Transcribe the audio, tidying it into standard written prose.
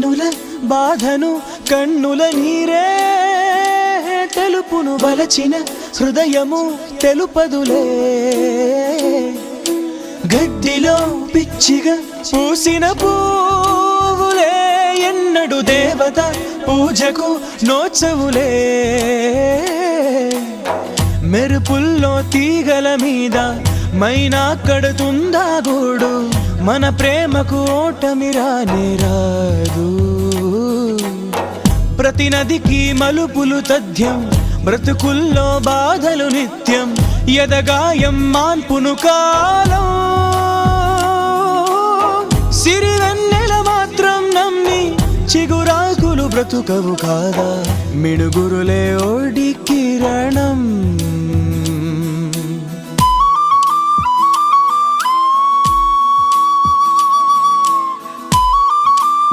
వెన్నుల బాధను కన్నుల నీరే తెలుపును వలచిన హృదయము తెలుపదులే గడ్డిలో పిచ్చిగా పూసిన పూవులే ఎన్నడు దేవత పూజకు నోచవులే మెరుపుల్లో తీగల మీద మైనా కడుతుందా గూడు మన ప్రేమకు ఓటమి రానే రాదు ప్రతి నదికి మలుపులు తథ్యం బ్రతుకుల్లో బాధలు నిత్యం ఎదగాయం మాన్పును కాలం సిరివెన్నెల మాత్రం నమ్మి చిగురాకులు బ్రతుకవు కాదా మిడుగురులే ఓడి కిరణం